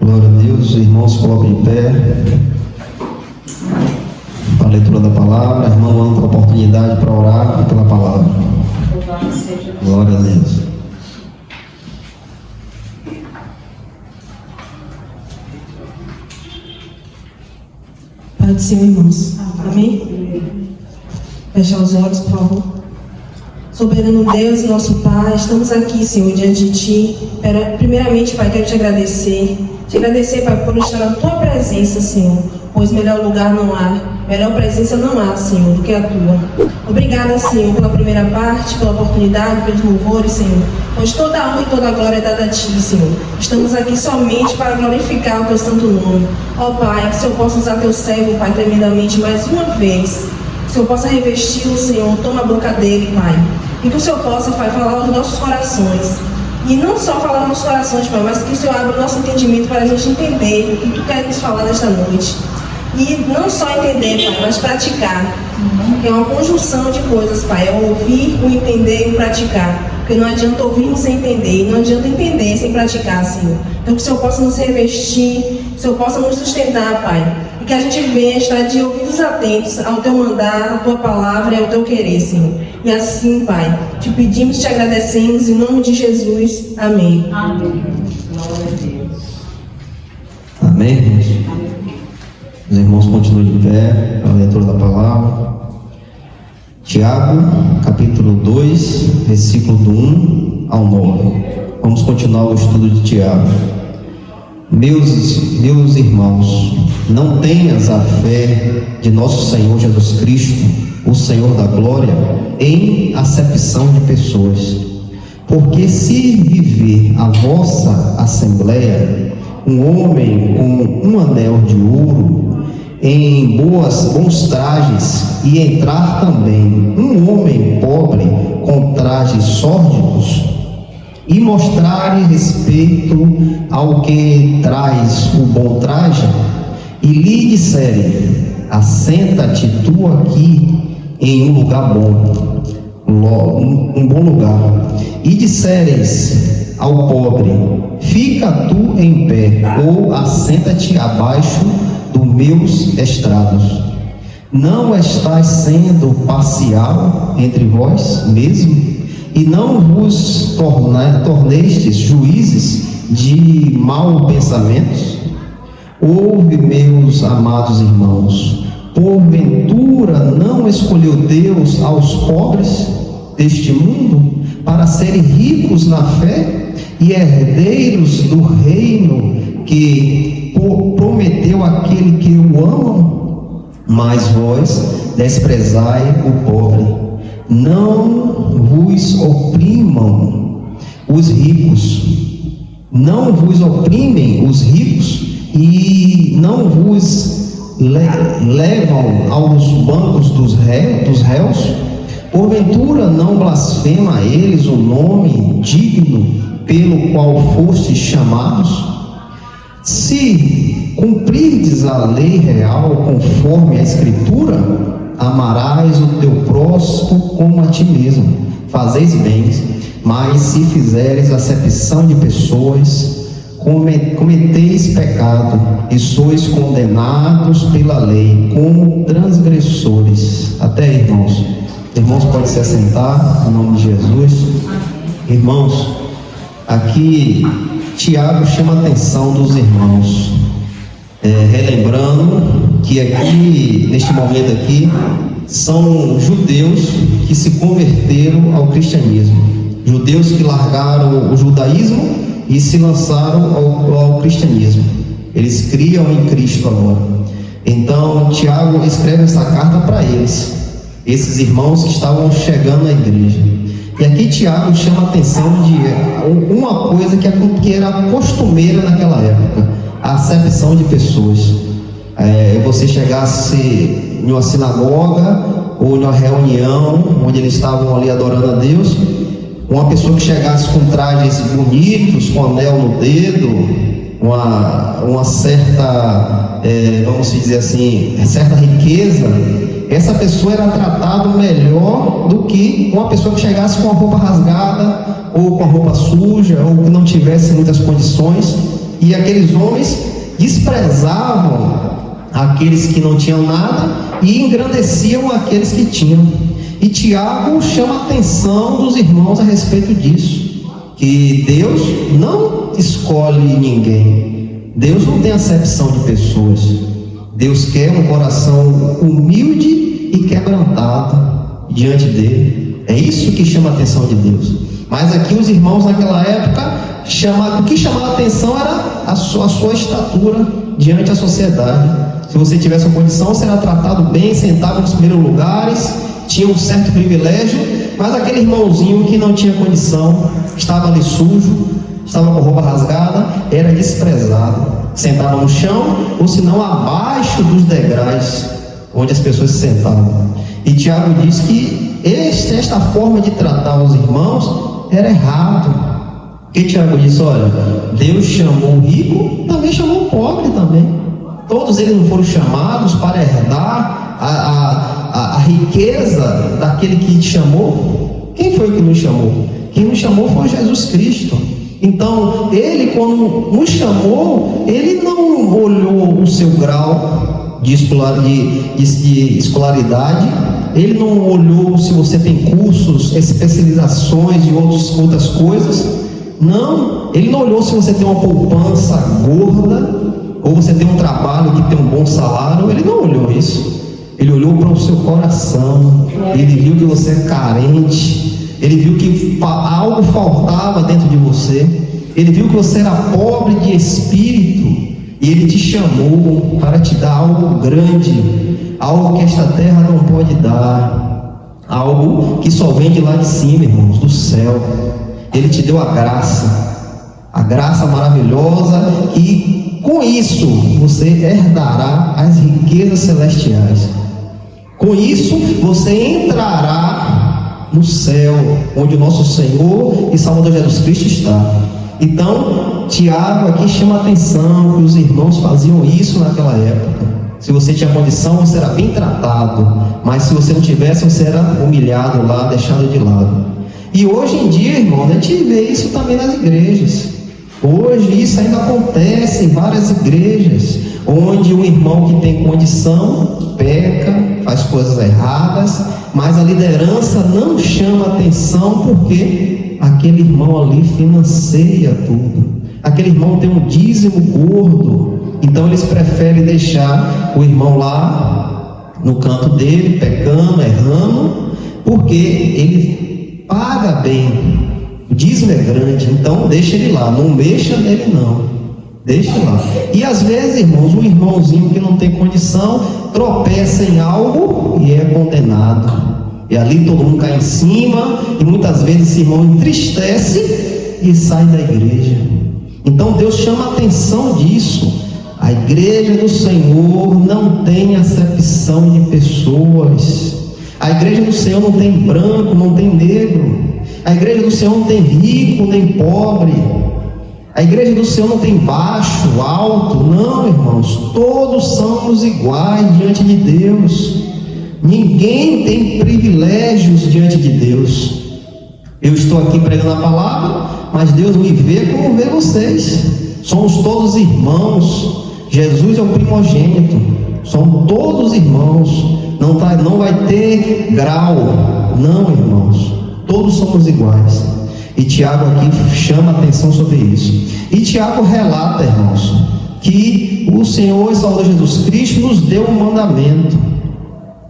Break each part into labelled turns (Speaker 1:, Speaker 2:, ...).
Speaker 1: Glória a Deus. Os irmãos colocam de pé para a leitura da palavra. Irmão, anda com a oportunidade para orar pela palavra. Glória a Deus.
Speaker 2: Pai do Senhor, irmãos. Amém? Fechar os olhos, por favor. Soberano Deus e nosso Pai, estamos aqui, Senhor, diante de Ti. Primeiramente, Pai, quero Te agradecer. Te agradecer, Pai, por estar na Tua presença, Senhor. Pois melhor lugar não há, melhor presença não há, Senhor, do que a Tua. Obrigada, Senhor, pela primeira parte, pela oportunidade, pelos louvores, Senhor. Pois toda a honra e toda a glória é dada a Ti, Senhor. Estamos aqui somente para glorificar o Teu santo nome. Ó Pai, que o Senhor possa usar Teu servo, Pai, tremendamente mais uma vez. Que o Senhor possa revesti-lo, Senhor. Toma a boca dele, Pai. E que o Senhor possa, Pai, falar aos nossos corações. E não só falar aos nossos corações, Pai, mas que o Senhor abra o nosso entendimento para a gente entender o que Tu queres nos falar nesta noite. E não só entender, Pai, mas praticar. Porque é uma conjunção de coisas, Pai. É o ouvir, o entender e o praticar. Porque não adianta ouvir sem entender, e não adianta entender sem praticar, Senhor. Então que o Senhor possa nos revestir, que o Senhor possa nos sustentar, Pai. E que a gente venha estar de ouvidos atentos ao Teu mandar, à Tua palavra e ao Teu querer, Senhor. E assim, Pai, Te pedimos, Te agradecemos, em nome de Jesus. Amém.
Speaker 3: Amém. Glória a Deus.
Speaker 1: Amém, irmãos? Os irmãos continuem de pé para a leitura da palavra. Tiago, capítulo 2, versículo do 1 ao 9. Vamos continuar o estudo de Tiago. Meus irmãos, não tenhas a fé de nosso Senhor Jesus Cristo, o Senhor da glória, em acepção de pessoas. Porque se viver a vossa assembleia um homem com um anel de ouro, em bons trajes, e entrar também um homem pobre com trajes sórdidos, e mostrar respeito ao que traz o bom traje, e lhe disserem: assenta-te tu aqui em um lugar bom, um bom lugar, e disseres ao pobre: fica tu em pé, ou assenta-te abaixo dos meus estrados. Não estás sendo parcial entre vós mesmo, e não vos tornestes juízes de maus pensamentos? Ouve, meus amados irmãos, porventura não escolheu Deus aos pobres deste mundo para serem ricos na fé e herdeiros do reino que prometeu aquele que o ama? Mas vós desprezai o pobre. Não vos oprimam os ricos. Não vos oprimem os ricos e não vos levam aos bancos dos réus? Porventura não blasfema a eles o nome digno pelo qual fostes chamados? Se cumprirdes a lei real conforme a Escritura, amarás o teu próximo como a ti mesmo, fazeis bem. Mas se fizeres acepção de pessoas, cometeis pecado, e sois condenados pela lei como transgressores. Até aí, irmãos. Irmãos, podem se assentar, em nome de Jesus. Irmãos, aqui Tiago chama a atenção dos irmãos, relembrando que aqui, neste momento aqui, são judeus que se converteram ao cristianismo, judeus que largaram o judaísmo e se lançaram ao cristianismo. Eles criam em Cristo agora. Então Tiago escreve essa carta para eles, esses irmãos que estavam chegando na igreja. E aqui Tiago chama a atenção de uma coisa que era costumeira naquela época: a acepção de pessoas. Você chegasse em uma sinagoga ou em uma reunião onde eles estavam ali adorando a Deus, uma pessoa que chegasse com trajes bonitos, com anel no dedo, uma certa, vamos dizer assim, certa riqueza, essa pessoa era tratada melhor do que uma pessoa que chegasse com a roupa rasgada, ou com a roupa suja, ou que não tivesse muitas condições. E aqueles homens desprezavam aqueles que não tinham nada e engrandeciam aqueles que tinham. E Tiago chama a atenção dos irmãos a respeito disso, que Deus não escolhe ninguém, Deus não tem acepção de pessoas. Deus quer um coração humilde e quebrantado diante dele. É isso que chama a atenção de Deus. Mas aqui os irmãos naquela época, o que chamava a atenção era a sua estatura diante da sociedade. Se você tivesse uma condição, você era tratado bem, sentava nos primeiros lugares, tinha um certo privilégio. Mas aquele irmãozinho que não tinha condição, estava ali sujo, estava com roupa rasgada, era desprezado. Sentava no chão, ou se não abaixo dos degraus onde as pessoas se sentavam. E Tiago diz que esta forma de tratar os irmãos era errado. Porque Tiago disse: olha, Deus chamou o rico, também chamou o pobre também. Todos eles não foram chamados para herdar a riqueza daquele que te chamou. Quem foi que nos chamou? Quem nos chamou foi Jesus Cristo. Então, ele, quando nos chamou, ele não olhou o seu grau de escolaridade, ele não olhou se você tem cursos, especializações de outras coisas. Não, ele não olhou se você tem uma poupança gorda, ou você tem um trabalho que tem um bom salário. Ele não olhou isso. Ele olhou para o seu coração. Ele viu que você é carente. Ele viu que algo faltava dentro de você. Ele viu que você era pobre de espírito. E ele te chamou para te dar algo grande, algo que esta terra não pode dar, algo que só vem de lá de cima, irmãos, do céu. Ele te deu a graça maravilhosa, e com isso você herdará as riquezas celestiais. Com isso você entrará no céu, onde o nosso Senhor e Salvador Jesus Cristo está. Então, Tiago aqui chama a atenção que os irmãos faziam isso naquela época. Se você tinha condição, você era bem tratado, mas se você não tivesse, você era humilhado lá, deixado de lado. E hoje em dia, irmão, a gente vê isso também nas igrejas. Hoje isso ainda acontece em várias igrejas, onde o irmão que tem condição peca, faz coisas erradas, mas a liderança não chama atenção, porque aquele irmão ali financia tudo. Aquele irmão tem um dízimo gordo, então eles preferem deixar o irmão lá no canto dele, pecando, errando, porque ele paga bem, o dízimo é grande, então deixa ele lá, não mexa nele não, deixa lá. E às vezes, irmãos, um irmãozinho que não tem condição tropeça em algo e é condenado, e ali todo mundo cai em cima, e muitas vezes esse irmão entristece e sai da igreja. Então Deus chama a atenção disso. A igreja do Senhor não tem acepção de pessoas. A igreja do Senhor não tem branco, não tem negro. A igreja do Senhor não tem rico, nem pobre. A igreja do Senhor não tem baixo, alto. Não, irmãos, todos somos iguais diante de Deus. Ninguém tem privilégios diante de Deus. Eu estou aqui pregando a palavra, mas Deus me vê como vê vocês. Somos todos irmãos. Jesus é o primogênito. Somos todos irmãos. Não vai ter grau. Não, irmãos. Todos somos iguais. E Tiago aqui chama a atenção sobre isso. E Tiago relata, irmãos, que o Senhor e Salvador Jesus Cristo nos deu um mandamento.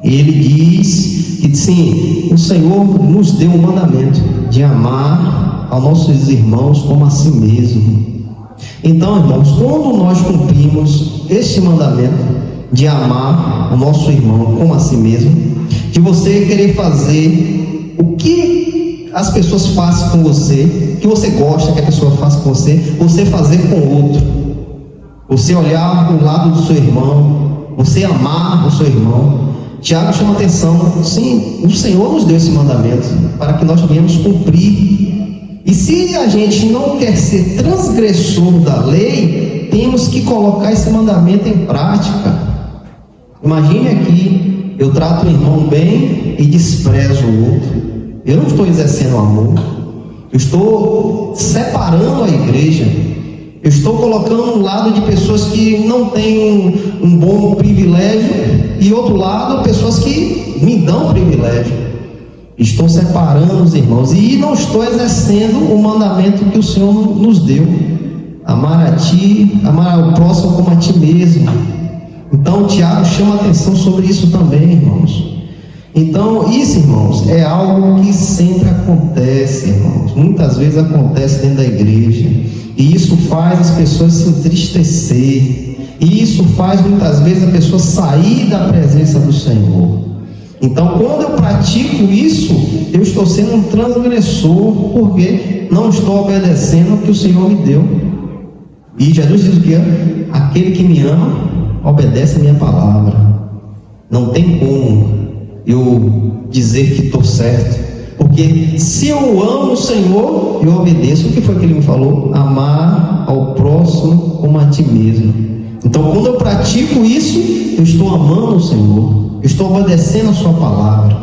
Speaker 1: Ele diz que sim, o Senhor nos deu um mandamento de amar aos nossos irmãos como a si mesmo. Então, irmãos, quando nós cumprimos este mandamento de amar o nosso irmão como a si mesmo, de você querer fazer o que as pessoas façam com você, que você gosta que a pessoa faça com você fazer com o outro, você olhar para o lado do seu irmão, você amar o seu irmão. Tiago chama atenção, sim, o Senhor nos deu esse mandamento para que nós venhamos cumprir. E se a gente não quer ser transgressor da lei, temos que colocar esse mandamento em prática. Imagine aqui, eu trato o irmão bem e desprezo o outro. Eu não estou exercendo amor, eu estou separando a igreja, Eu estou colocando um lado de pessoas que não têm um bom privilégio e outro lado pessoas que me dão privilégio. Estou separando os irmãos e não estou exercendo o mandamento que o Senhor nos deu: amar a ti, amar ao próximo como a ti mesmo. Então Tiago chama a atenção sobre isso também, irmãos. Então isso, irmãos, é algo que sempre acontece, irmãos. Muitas vezes acontece dentro da igreja, e isso faz as pessoas se entristecer, e isso faz muitas vezes a pessoa sair da presença do Senhor. Então, quando eu pratico isso, eu estou sendo um transgressor, porque não estou obedecendo o que o Senhor me deu. E Jesus diz o que? Aquele que me ama, obedece a minha palavra. Não tem como eu dizer que estou certo, porque se eu amo o Senhor, eu obedeço. O que foi que ele me falou? Amar ao próximo como a ti mesmo. Então, quando eu pratico isso, eu estou amando o Senhor, eu estou obedecendo a sua palavra.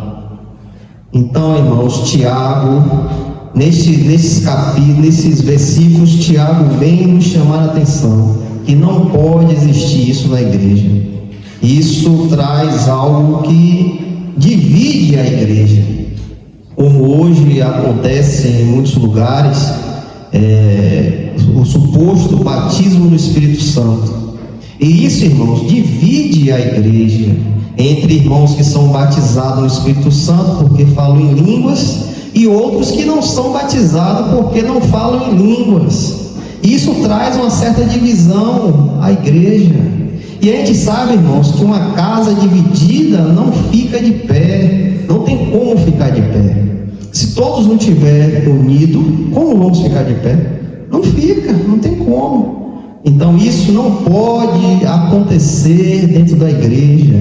Speaker 1: Então, irmãos, Tiago, nesses capítulos, nesses versículos, Tiago vem nos chamar a atenção que não pode existir isso na igreja. Isso traz algo que divide a igreja, como hoje acontece em muitos lugares, o suposto batismo no Espírito Santo. E isso, irmãos, divide a igreja entre irmãos que são batizados no Espírito Santo porque falam em línguas e outros que não são batizados porque não falam em línguas. Isso traz uma certa divisão à igreja. E a gente sabe, irmãos, que uma casa dividida não fica de pé, não tem como ficar de pé. Se todos não estiverem unidos, como vamos ficar de pé? Não fica, não tem como. Então isso não pode acontecer dentro da igreja.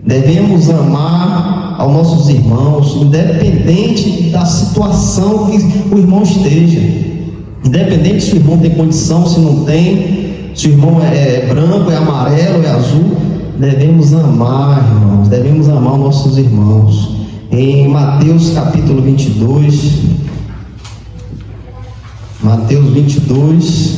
Speaker 1: Devemos amar aos nossos irmãos, independente da situação que o irmão esteja, independente se o irmão tem condição, se não tem, se o irmão é branco, é amarelo, é azul. Devemos amar, irmãos, devemos amar os nossos irmãos. Em Mateus capítulo 22, Mateus 22,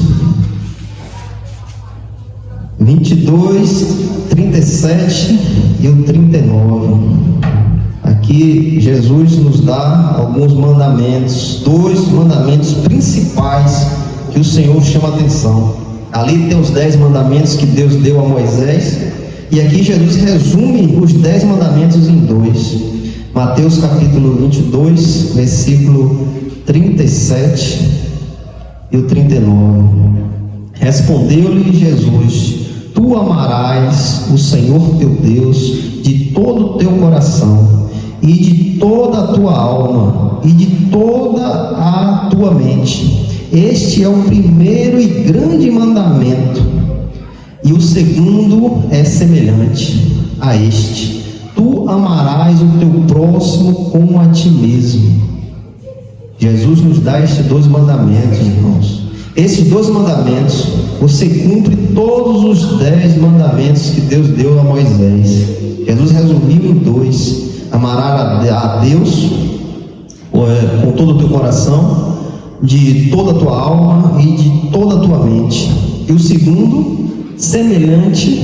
Speaker 1: 37 e o 39. Aqui Jesus nos dá alguns mandamentos, 2 mandamentos principais que o Senhor chama a atenção. Ali tem os 10 mandamentos que Deus deu a Moisés, e aqui Jesus resume os 10 mandamentos em 2. Mateus capítulo 22, versículo 37 e o 39. Respondeu-lhe Jesus: Tu amarás o Senhor teu Deus de todo o teu coração, e de toda a tua alma, e de toda a tua mente. Este é o primeiro e grande mandamento. E o segundo é semelhante a este: Tu amarás o teu próximo como a ti mesmo. Jesus nos dá estes 2 mandamentos, irmãos. Esses 2 mandamentos, você cumpre todos os 10 mandamentos que Deus deu a Moisés. Jesus resumiu em 2: amarás a Deus com todo o teu coração, de toda a tua alma e de toda a tua mente. E o segundo, semelhante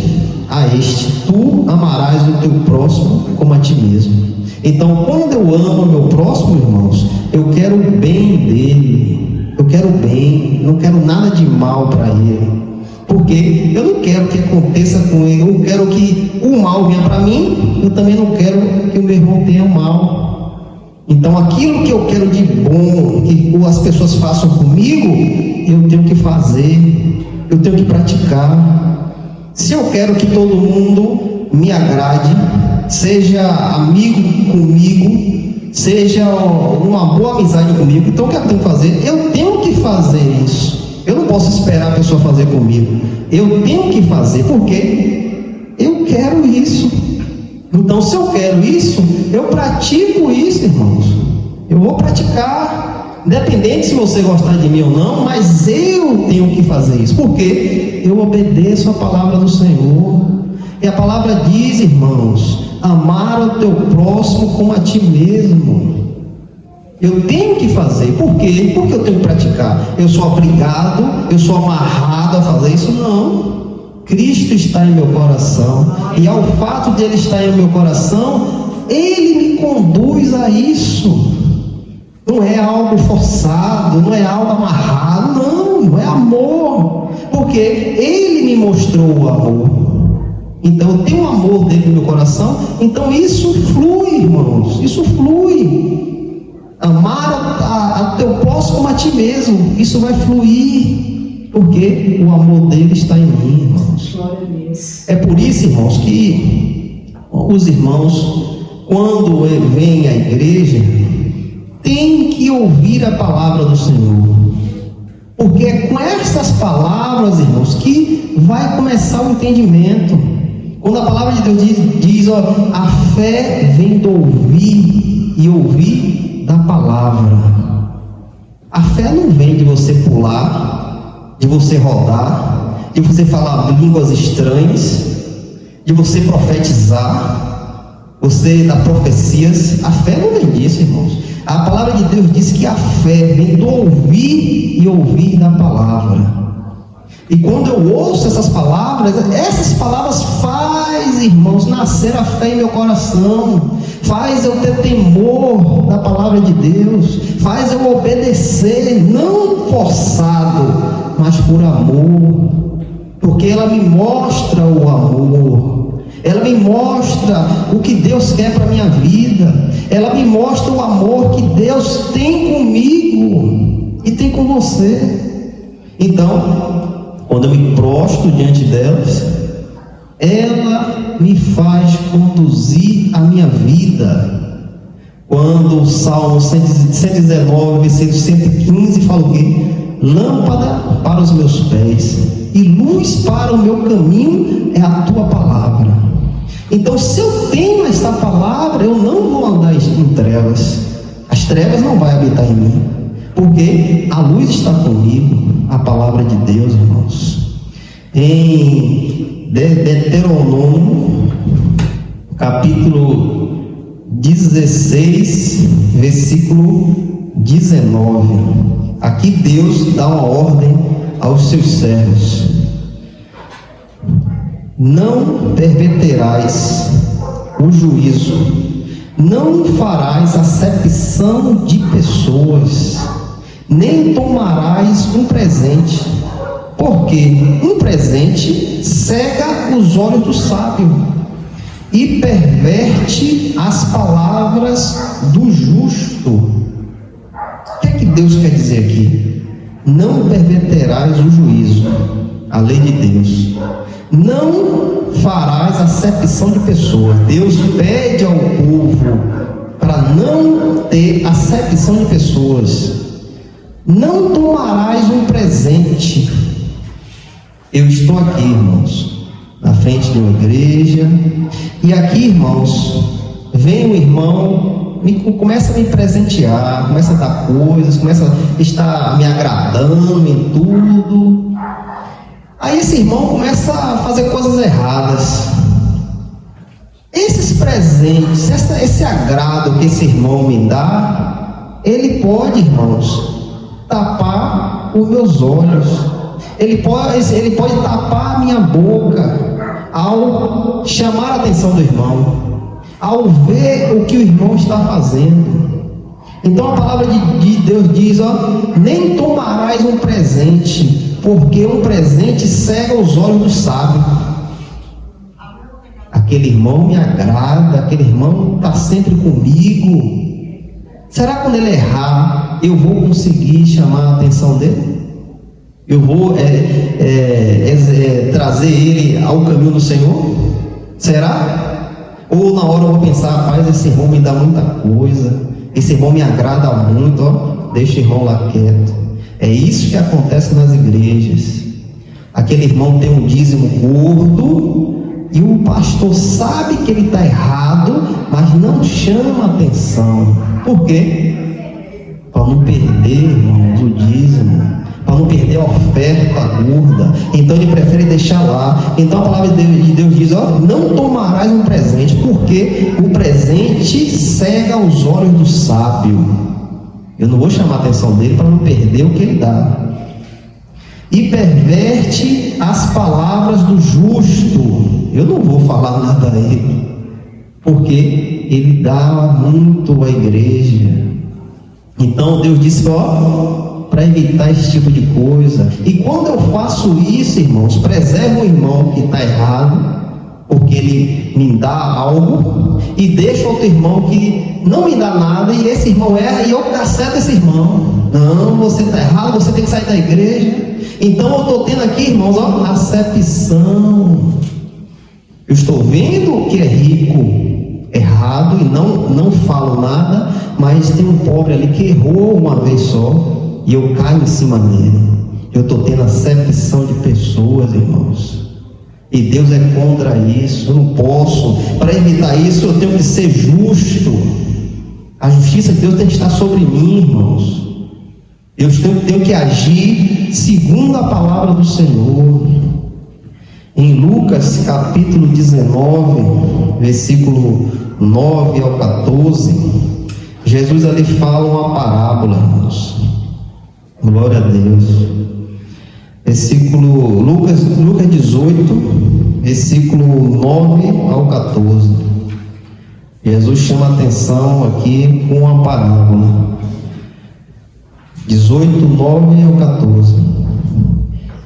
Speaker 1: a este: tu amarás o teu próximo como a ti mesmo. Então, quando eu amo o meu próximo, irmãos, eu quero o bem dele, eu quero o bem, não quero nada de mal para ele, porque eu não quero que aconteça com ele, eu quero que o mal venha para mim, eu também não quero que o meu irmão tenha o mal. Então, aquilo que eu quero de bom, que as pessoas façam comigo, eu tenho que fazer, eu tenho que praticar. Se eu quero que todo mundo me agrade, seja amigo comigo, seja uma boa amizade comigo, então o que eu tenho que fazer? Eu tenho que fazer isso. Eu não posso esperar a pessoa fazer comigo. Eu tenho que fazer, porque eu quero isso. Então, se eu quero isso, eu pratico isso, irmãos. Eu vou praticar, independente se você gostar de mim ou não, mas eu tenho que fazer isso, porque eu obedeço a palavra do Senhor. E a palavra diz, irmãos, amar o teu próximo como a ti mesmo. Eu tenho que fazer. Por quê? Porque eu tenho que praticar. Eu sou obrigado, eu sou amarrado a fazer isso? Não. Cristo está em meu coração. E ao fato de Ele estar em meu coração, Ele me conduz a isso. Não é algo forçado, não é algo amarrado, não é amor. Porque Ele me mostrou o amor. Então eu tenho um amor dentro do meu coração. Então isso flui, irmãos. Isso flui. Amar a teu próximo como a ti mesmo. Isso vai fluir. Porque o amor dele está em mim, irmãos. É por isso, irmãos, que os irmãos, quando vêm à igreja, têm que ouvir a palavra do Senhor. Porque é com essas palavras, irmãos, que vai começar o entendimento. Quando a palavra de Deus diz a fé vem do ouvir e ouvir da palavra. A fé não vem de você pular, de você rodar, de você falar línguas estranhas, de você profetizar, você dar profecias. A fé não vem disso, irmãos. A palavra de Deus diz que a fé vem do ouvir e ouvir da palavra. E quando eu ouço essas palavras faz, irmãos, nascer a fé em meu coração, faz eu ter temor da palavra de Deus, faz eu obedecer, não forçado, mas por amor, porque ela me mostra o amor, ela me mostra o que Deus quer para a minha vida, ela me mostra o amor que Deus tem comigo e tem com você. Então, quando eu me prostro diante delas, ela me faz conduzir a minha vida. Quando o Salmo 119, versículo 115 fala o quê? Lâmpada para os meus pés e luz para o meu caminho é a tua palavra. Então, se eu tenho esta palavra, eu não vou andar em trevas. As trevas não vão habitar em mim, porque a luz está comigo, a palavra de Deus, irmãos. Em Deuteronômio, capítulo 16, versículo 19. Aqui Deus dá uma ordem aos seus servos: não perverterás o juízo, não farás acepção de pessoas, nem tomarás um presente, porque um presente cega os olhos do sábio e perverte as palavras do justo. O que é que Deus quer dizer aqui? Não perverterás o juízo, a lei de Deus. Não farás acepção de pessoas. Deus pede ao povo para não ter acepção de pessoas. Não tomarás um presente. Eu estou aqui, irmãos, na frente de uma igreja, e aqui, irmãos, vem um irmão, começa a me presentear, começa a dar coisas, começa a estar me agradando em tudo. Aí esse irmão começa a fazer coisas erradas. Esses presentes, esse agrado que esse irmão me dá, ele pode, irmãos, tapar os meus olhos. Ele pode tapar a minha boca ao chamar a atenção do irmão, ao ver o que o irmão está fazendo. Então a palavra de Deus diz, nem tomarás um presente, porque um presente cega os olhos do sábio. Aquele irmão me agrada, aquele irmão está sempre comigo. Será que quando ele errar, eu vou conseguir chamar a atenção dele? Eu vou trazer ele ao caminho do Senhor? Será? Ou na hora eu vou pensar, rapaz, esse irmão me dá muita coisa, esse irmão me agrada muito, deixa o irmão lá quieto. É isso que acontece nas igrejas. Aquele irmão tem um dízimo gordo e o pastor sabe que ele está errado, mas não chama atenção. Por quê? Para não perder, irmãos, o dízimo, para não perder a oferta gorda. Então ele prefere deixar lá. Então a palavra de Deus diz, não tomarás um presente, porque o presente cega os olhos do sábio. Eu não vou chamar a atenção dele para não perder o que ele dá. E perverte as palavras do justo. Eu não vou falar nada a ele, porque ele dá muito à igreja. Então Deus disse, para evitar esse tipo de coisa. E quando eu faço isso, irmãos, preservo o irmão que está errado, porque ele me dá algo, e deixo outro irmão que não me dá nada, e esse irmão erra, e eu acerto esse irmão. Não, você está errado, você tem que sair da igreja. Então eu estou tendo aqui, irmãos, acepção. Eu estou vendo o que é rico errado e não falo nada, mas tem um pobre ali que errou uma vez só e eu caio em cima dele. Eu estou tendo acepção de pessoas, irmãos, e Deus é contra isso. Eu não posso. Para evitar isso, eu tenho que ser justo. A justiça de Deus tem que estar sobre mim, irmãos. Eu tenho que agir segundo a palavra do Senhor. Em Lucas capítulo 19, versículo 9 ao 14, Jesus ali fala uma parábola, irmãos. Glória a Deus. Versículo Lucas 18, versículo 9 ao 14. Jesus chama a atenção aqui com uma parábola. 18, 9 ao 14.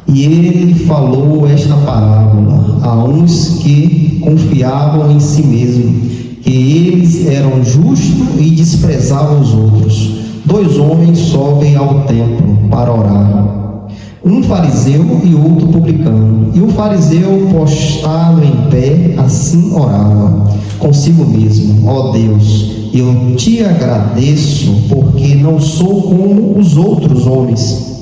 Speaker 1: E ele falou esta parábola a uns que confiavam em si mesmos, que eles eram justos e desprezavam os outros. 2 homens sobem ao templo para orar, um fariseu e outro publicano. E o fariseu, postado em pé, assim orava consigo mesmo: ó Deus, eu te agradeço, porque não sou como os outros homens,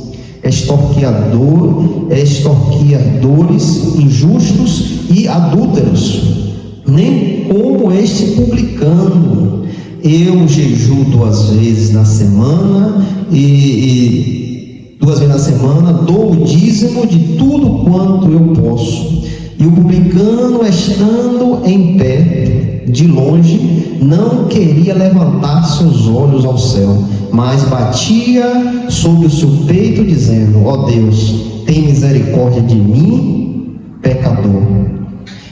Speaker 1: extorquiadores, injustos e adúlteros, nem como este publicano. Eu jejuo 2 vezes na semana e 2 vezes na semana dou o dízimo de tudo quanto eu posso. E o publicano, estando em pé de longe, não queria levantar seus olhos ao céu, mas batia sobre o seu peito, dizendo: ó Deus, tem misericórdia de mim, pecador.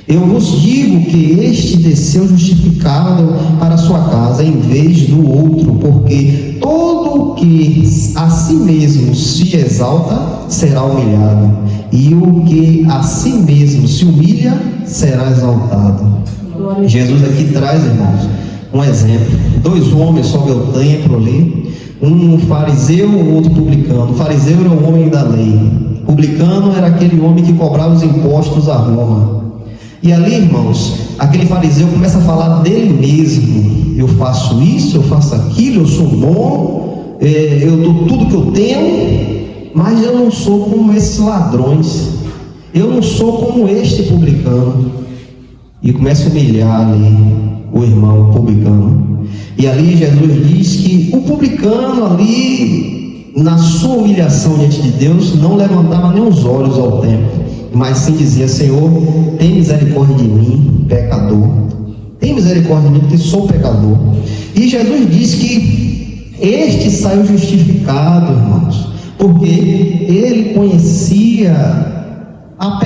Speaker 1: Eu vos digo que este desceu justificado para sua casa em vez do outro, porque todo o que a si mesmo se exalta será humilhado, e o que a si mesmo se humilha será exaltado. Jesus aqui traz, irmãos, um exemplo. 2 homens sobem ao templo ali, um fariseu e um outro publicano. O fariseu era o homem da lei, o publicano era aquele homem que cobrava os impostos a Roma. E ali, irmãos, aquele fariseu começa a falar dele mesmo: eu faço isso, eu faço aquilo, eu sou bom, eu dou tudo que eu tenho, mas eu não sou como esses ladrões, eu não sou como este publicano. E começa a humilhar ali o irmão publicano. E ali Jesus diz que o publicano ali, na sua humilhação diante de Deus, não levantava nem os olhos ao templo, mas sim dizia: Senhor, tem misericórdia de mim, pecador. Tem misericórdia de mim, porque sou pecador. E Jesus diz que este saiu justificado, irmãos, porque ele conhecia o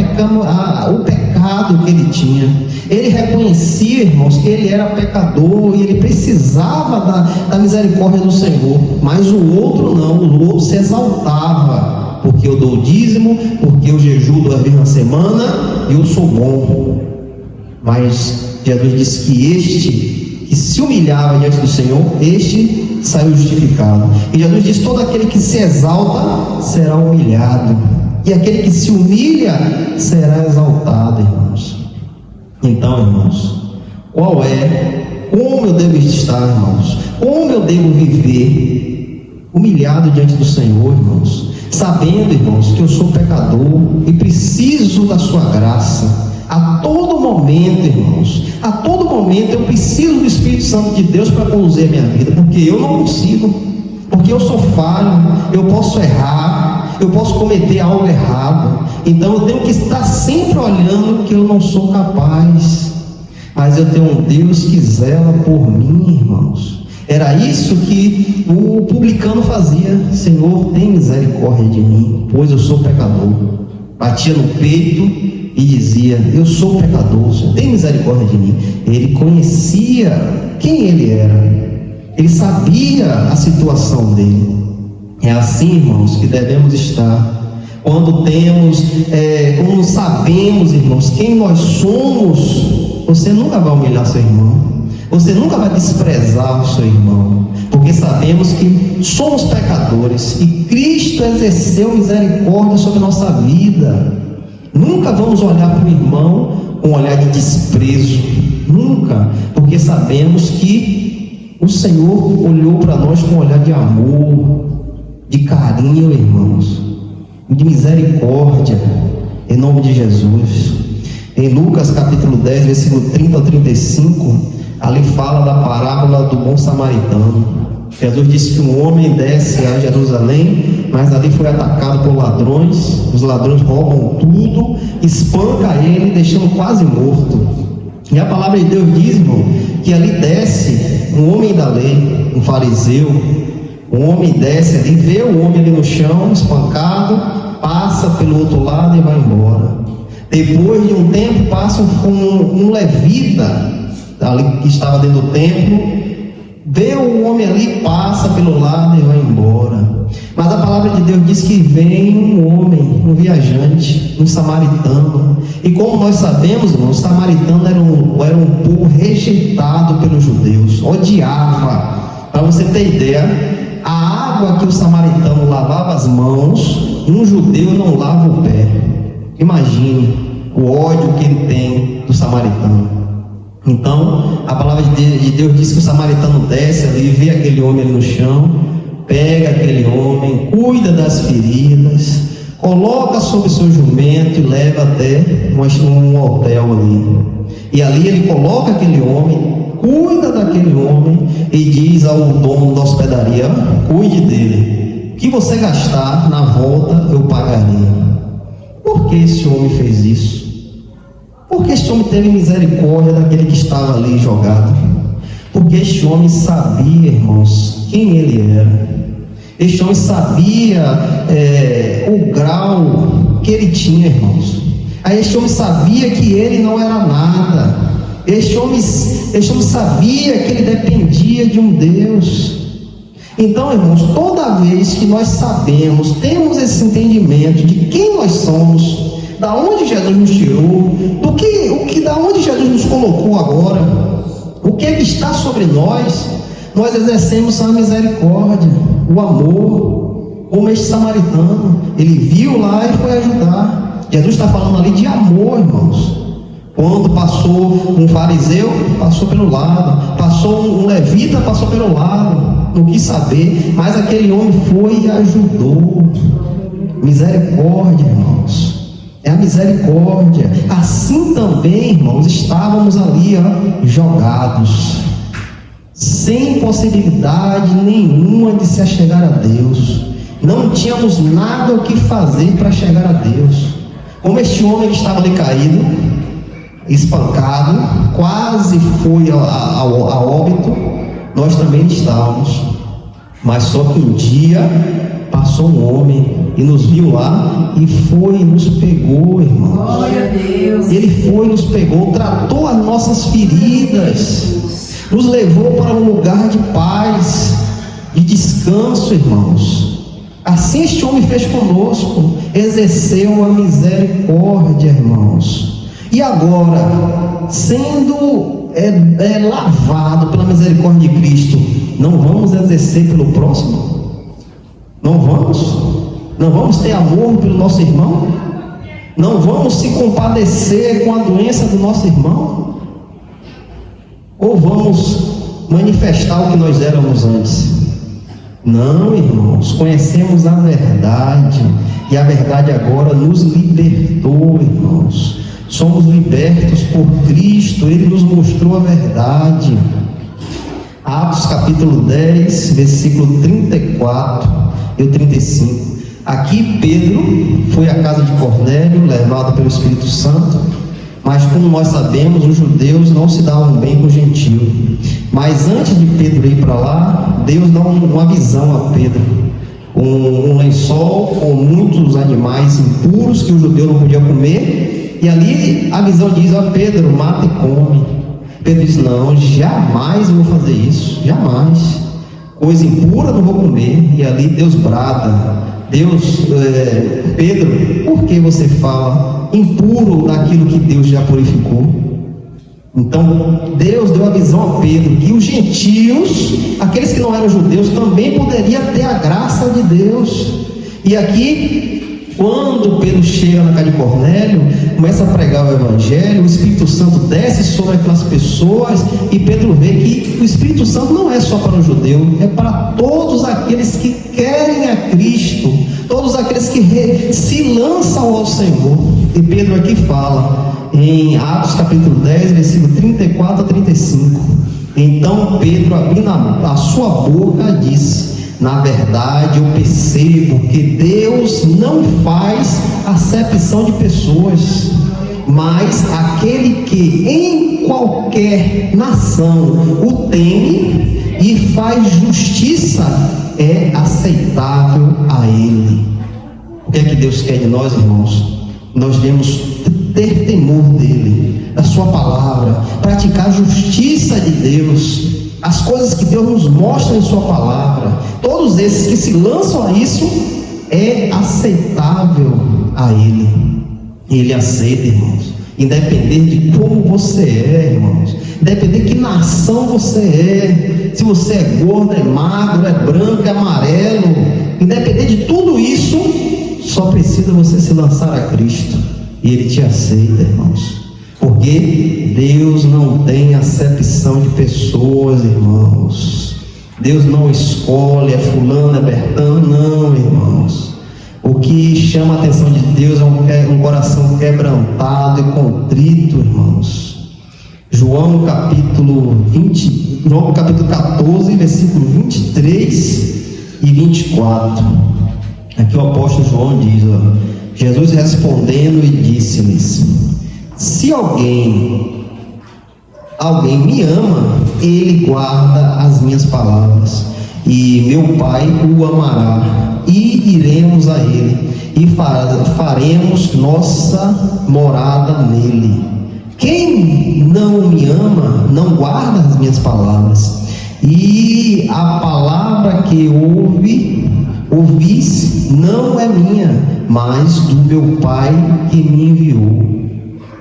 Speaker 1: pecado que ele tinha. Ele reconhecia, irmãos, que ele era pecador e ele precisava da misericórdia do Senhor. Mas o outro não, o outro se exaltava: porque eu dou o dízimo, porque eu jejuo 2 vezes na semana, eu sou bom. Mas Jesus disse que este que se humilhava diante do Senhor, este saiu justificado. E Jesus disse: todo aquele que se exalta será humilhado, e aquele que se humilha será exaltado, irmãos. Então, irmãos, como eu devo estar, irmãos? Como eu devo viver humilhado diante do Senhor, irmãos? Sabendo, irmãos, que eu sou pecador e preciso da sua graça. A todo momento, irmãos, a todo momento eu preciso do Espírito Santo de Deus para conduzir a minha vida, porque eu não consigo, porque eu sou falho, eu posso errar, eu posso cometer algo errado. Então eu tenho que estar sempre olhando que eu não sou capaz, mas eu tenho um Deus que zela por mim, irmãos. Era isso que o publicano fazia: Senhor, tem misericórdia de mim, pois eu sou pecador. Batia no peito e dizia: eu sou pecador, Senhor, tem misericórdia de mim. Ele conhecia quem ele era, ele sabia a situação dele. É assim, irmãos, que devemos estar. Quando quando sabemos, irmãos, quem nós somos, você nunca vai humilhar seu irmão, você nunca vai desprezar o seu irmão, porque sabemos que somos pecadores e Cristo exerceu misericórdia sobre a nossa vida. Nunca vamos olhar para o irmão com um olhar de desprezo, nunca, porque sabemos que o Senhor olhou para nós com um olhar de amor, de carinho, irmãos, de misericórdia, em nome de Jesus. Em Lucas capítulo 10, versículo 30 ao 35, ali fala da parábola do bom samaritano. Jesus disse que um homem desce a Jerusalém, mas ali foi atacado por ladrões. Os ladrões roubam tudo, espancam ele, deixando quase morto. E a palavra de Deus diz, irmão, que ali desce um homem da lei, um fariseu. Um homem desce ali, vê o homem ali no chão, espancado, passa pelo outro lado e vai embora. Depois de um tempo, passa um levita ali que estava dentro do templo, vê o homem ali, passa pelo lado e vai embora. Mas a palavra de Deus diz que vem um homem, um viajante, um samaritano. E como nós sabemos, irmão, os samaritanos eram um povo rejeitado pelos judeus, odiava. Para você ter ideia, a água que o samaritano lavava as mãos, um judeu não lava o pé. Imagine o ódio que ele tem do samaritano. Então, a palavra de Deus diz que o samaritano desce ali, vê aquele homem ali no chão, pega aquele homem, cuida das feridas, coloca sobre seu jumento e leva até um hotel ali. E ali ele coloca aquele homem, cuida daquele homem e diz ao dono da hospedaria: cuide dele, o que você gastar na volta eu pagarei. Por que esse homem fez isso? Porque este homem teve misericórdia daquele que estava ali jogado. Porque este homem sabia, irmãos, quem ele era. Este homem sabia o grau que ele tinha, irmãos. Aí este homem sabia que ele não era nada. Este homem sabia que ele dependia de um Deus. Então, irmãos, toda vez que nós sabemos, temos esse entendimento de quem nós somos, da onde Jesus nos tirou, da onde Jesus nos colocou agora, o que é que está sobre nós exercemos a misericórdia, o amor, como este samaritano. Ele viu lá e foi ajudar. Jesus está falando ali de amor, irmãos. Quando passou um fariseu, passou pelo lado, passou um levita, passou pelo lado, não quis saber, mas aquele homem foi e ajudou. Misericórdia, irmãos, é a misericórdia. Assim também, irmãos, estávamos ali jogados, sem possibilidade nenhuma de se achegar a Deus, não tínhamos nada o que fazer para chegar a Deus. Como este homem que estava ali caído, espancado, quase foi a óbito, nós também estávamos. Mas só que um dia passou um homem e nos viu lá e foi e nos pegou, irmãos.
Speaker 3: Glória a Deus.
Speaker 1: Ele foi e nos pegou, tratou as nossas feridas, nos levou para um lugar de paz, de descanso, irmãos. Assim este homem fez conosco, exerceu a misericórdia, irmãos. E agora, sendo lavado pela misericórdia de Cristo, não vamos exercer pelo próximo? Não vamos? Não vamos ter amor pelo nosso irmão? Não vamos se compadecer com a doença do nosso irmão? Ou vamos manifestar o que nós éramos antes? Não, irmãos, conhecemos a verdade, e a verdade agora nos libertou, irmãos. Somos libertos por Cristo, Ele nos mostrou a verdade. Atos capítulo 10, versículo 34 e 35. Aqui Pedro foi à casa de Cornélio, levado pelo Espírito Santo, mas como nós sabemos, os judeus não se davam bem com o gentio. Mas antes de Pedro ir para lá, Deus dá uma visão a Pedro. Um lençol com muitos animais impuros que o judeu não podia comer. E ali a visão diz: ó Pedro, mata e come. Pedro diz: não, jamais eu vou fazer isso, jamais. Coisa impura não vou comer. E ali Deus brada: Pedro, por que você fala impuro daquilo que Deus já purificou? Então Deus deu a visão a Pedro que os gentios, aqueles que não eram judeus, também poderiam ter a graça de Deus. E aqui, quando Pedro chega na casa de Cornélio, começa a pregar o evangelho, o Espírito Santo desce sobre aquelas pessoas, e Pedro vê que o Espírito Santo não é só para o judeu, é para todos aqueles que querem a Cristo, todos aqueles que se lançam ao Senhor. E Pedro aqui fala em Atos capítulo 10, versículo 34 a 35. Então Pedro, abrindo a sua boca, disse: na verdade eu percebo que Deus não faz acepção de pessoas, mas aquele que em qualquer nação o teme e faz justiça é aceitável a Ele. O que é que Deus quer de nós, irmãos? Nós devemos ter temor dele, da sua palavra, praticar a justiça de Deus, as coisas que Deus nos mostra em sua palavra. Todos esses que se lançam a isso, é aceitável a Ele. Ele aceita, irmãos, independente de como você é, irmãos, independente de que nação você é, se você é gordo, é magro, é branco, é amarelo, independente de tudo isso, só precisa você se lançar a Cristo e Ele te aceita, irmãos. Porque Deus não tem acepção de pessoas, irmãos. Deus não escolhe, é fulano, é bertano, não, irmãos. O que chama a atenção de Deus é um coração quebrantado e contrito, irmãos. João capítulo 14, versículo 23 e 24. Aqui o apóstolo João diz: Jesus respondendo e disse-lhes: se alguém me ama, ele guarda as minhas palavras, e meu Pai o amará, e iremos a ele, e faremos nossa morada nele. Quem não me ama, não guarda as minhas palavras, e a palavra que ouvis não é minha, mas do meu Pai que me enviou.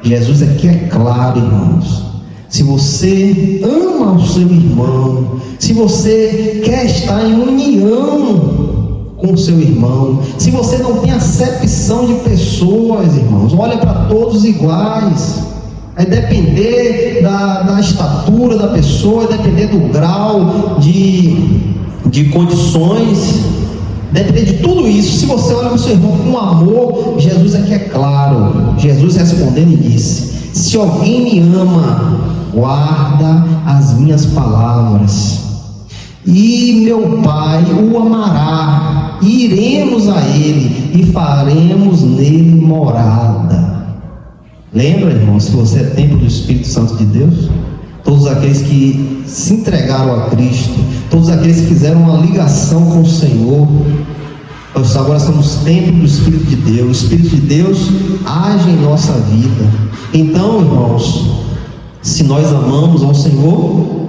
Speaker 1: Jesus aqui é claro, irmãos. Se você ama o seu irmão, se você quer estar em união com o seu irmão, se você não tem acepção de pessoas, irmãos, olha para todos iguais. Vai depender da estatura da pessoa, vai depender do grau de condições, depende de tudo isso. Se você olha para o seu irmão com amor, Jesus aqui é claro. Jesus respondendo e disse: se alguém me ama, guarda as minhas palavras, e meu Pai o amará, e iremos a ele, e faremos nele morada. Lembra, irmãos, que você é templo do Espírito Santo de Deus? Todos aqueles que se entregaram a Cristo, todos aqueles que fizeram uma ligação com o Senhor, nós agora somos templo do Espírito de Deus. O Espírito de Deus age em nossa vida. Então, irmãos, se nós amamos ao Senhor,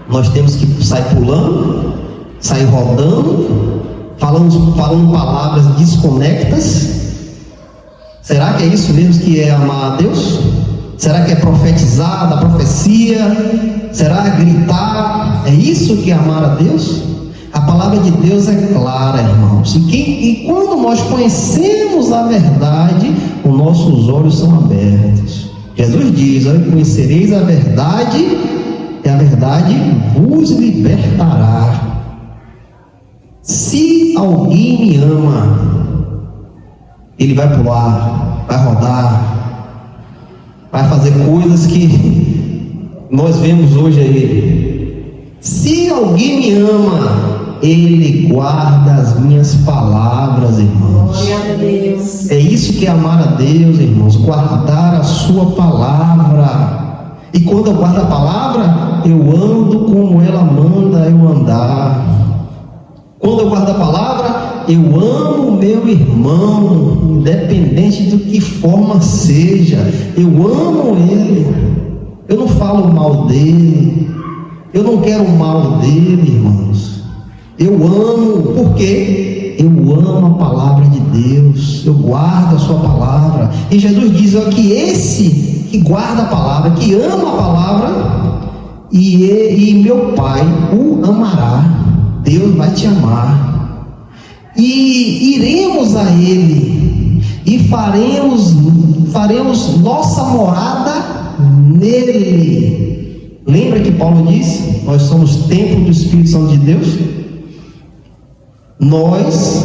Speaker 1: nós temos que sair pulando, sair rodando, falando palavras desconectas. Será que é isso mesmo que é amar a Deus? Será que é profetizar da profecia? Será gritar? É isso que é amar a Deus? A palavra de Deus é clara, irmãos. E quando nós conhecemos a verdade, os nossos olhos são abertos. Jesus diz: conhecereis a verdade, e a verdade vos libertará. Se alguém me ama, ele vai pular, vai rodar, vai fazer coisas que nós vemos hoje aí. Se alguém me ama, ele guarda as minhas palavras, irmãos.
Speaker 2: Glória a Deus.
Speaker 1: É isso que é amar a Deus, irmãos, guardar a sua palavra. E quando eu guardo a palavra, eu ando como ela manda eu andar. Quando eu guardo a palavra, eu amo o meu irmão, independente de que forma seja. Eu amo ele. Eu não falo mal dele. Eu não quero o mal dele, irmãos. Eu amo, por quê? Eu amo a palavra de Deus. Eu guardo a sua palavra. E Jesus diz, ó, que esse que guarda a palavra, que ama a palavra, e meu Pai o amará. Deus vai te amar. E iremos a Ele e faremos nossa morada nele. Lembra que Paulo disse? Nós somos templo do Espírito Santo de Deus. Nós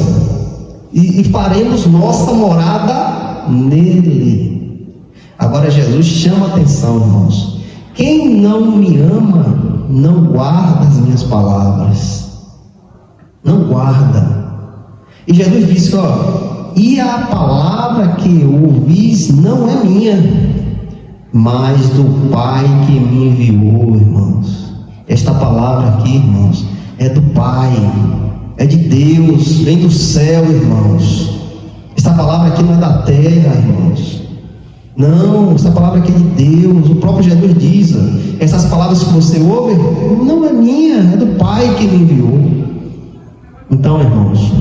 Speaker 1: e faremos nossa morada nele. Agora Jesus chama a atenção, irmãos. Quem não me ama, não guarda as minhas palavras. Não guarda. E Jesus disse, ó, e a palavra que ouvis não é minha, mas do Pai que me enviou, irmãos. Esta palavra aqui, irmãos, é do Pai, é de Deus, vem do céu, irmãos. Esta palavra aqui não é da terra, irmãos. Não, essa palavra aqui é de Deus. O próprio Jesus diz, essas palavras que você ouve, não é minha, é do Pai que me enviou. Então, irmãos,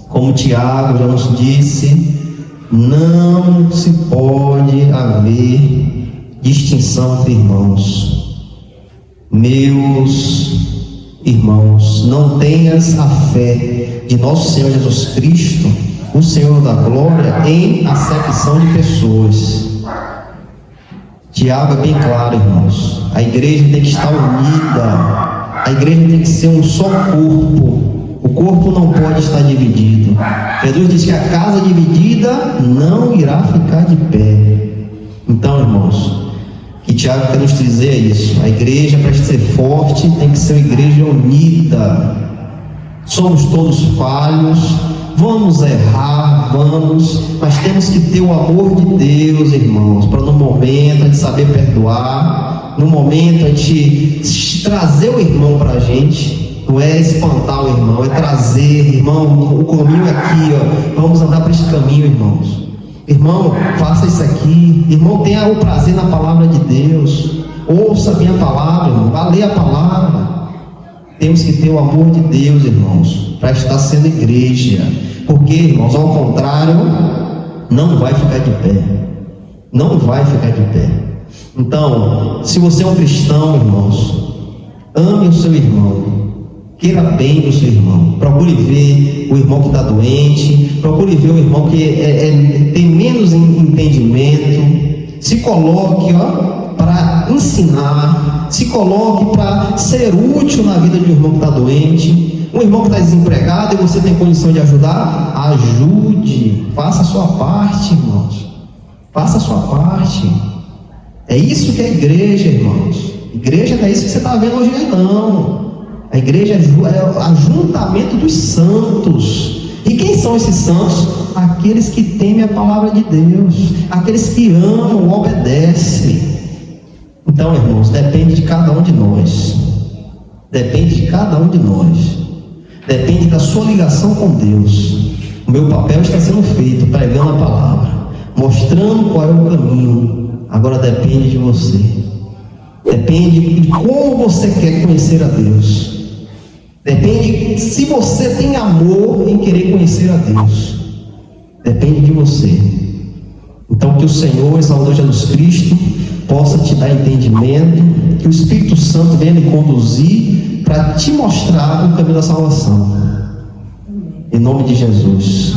Speaker 1: como Tiago já nos disse, não se pode haver distinção entre irmãos. Meus irmãos, não tenhas a fé de nosso Senhor Jesus Cristo, o Senhor da glória, em acepção de pessoas. Tiago é bem claro, irmãos. A igreja tem que estar unida. A igreja tem que ser um só corpo. O corpo não pode estar dividido. Jesus diz que a casa dividida não irá ficar de pé. Então, irmãos, que Tiago quer nos dizer é isso. A igreja, para ser forte, tem que ser uma igreja unida. Somos todos falhos, vamos errar, mas temos que ter o amor de Deus, irmãos, para no momento a gente saber perdoar, no momento a gente trazer o irmão para a gente. Não é espantar o irmão, é trazer, irmão, o caminho é aqui, ó. Vamos andar por esse caminho, irmãos. Irmão, faça isso aqui. Irmão, tenha o prazer na palavra de Deus. Ouça a minha palavra, irmão. Vá ler a palavra. Temos que ter o amor de Deus, irmãos, para estar sendo igreja. Porque, irmãos, ao contrário, não vai ficar de pé. Não vai ficar de pé. Então, se você é um cristão, irmãos, ame o seu irmão. Queira bem do seu irmão. Procure ver o irmão que está doente. Procure ver o irmão que tem menos entendimento. Se coloque, para ensinar. Se coloque para ser útil na vida de um irmão que está doente. Um irmão que está desempregado e você tem condição de ajudar, ajude. Faça a sua parte, irmãos. Faça a sua parte. É isso que é igreja, irmãos. Igreja não é isso que você está vendo hoje, não. A igreja é o ajuntamento dos santos. E quem são esses santos? Aqueles que temem a palavra de Deus, aqueles que amam, obedecem. Então, irmãos, depende de cada um de nós. Depende de cada um de nós. Depende da sua ligação com Deus. O meu papel está sendo feito, pregando a palavra, mostrando qual é o caminho. Agora depende de você. Depende de como você quer conhecer a Deus. Depende se você tem amor em querer conhecer a Deus. Depende de você. Então, que o Senhor, Salvador Jesus Cristo, possa te dar entendimento, que o Espírito Santo venha lhe conduzir para te mostrar o caminho da salvação. Em nome de Jesus.